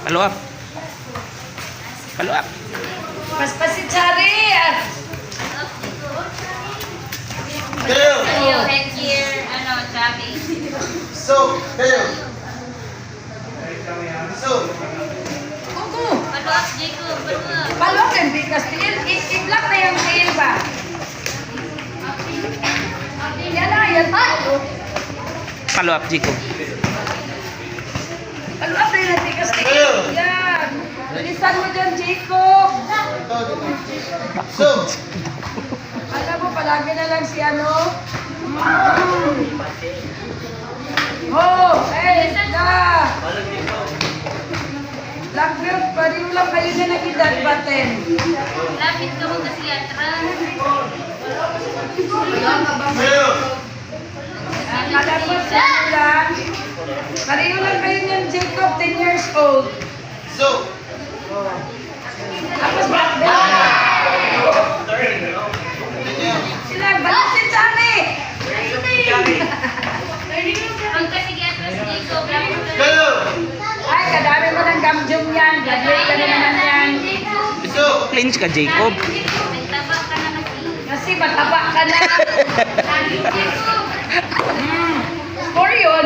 Follow up. Follow up. Paspasit sari. Kayo! Kayo, headgear, chubby. So, kayo! So, Ogo. Follow up, Jacob. Follow up. Palok yan, bigas. I-block na yung tail ba? Yan na, yan pa. Follow up, Jacob. Palok na yung bigas. Yan. Bilisan mo dyan, Jacob. so, Alam mo, palagi na lang si ano. Oh, eh, na. Black belt, pariw lang kayo na nag-idat button. Lapit ka mo kasi atras. kayo! Alam mo, sa lang. Pariw lang kayo niyan, Jacob, 10 years old. So, Tapos black belt. Sila, balasin sa amin. Huwag ka sige atras, Jacob. Lapit ka. kayo! Ay, kadami mo ng gamjum yan. Graduate ka na naman yan. So, Clinch ka, Jacob. Nagtaba ka na kasi. Kasi mataba ka na. Jacob. Score yun.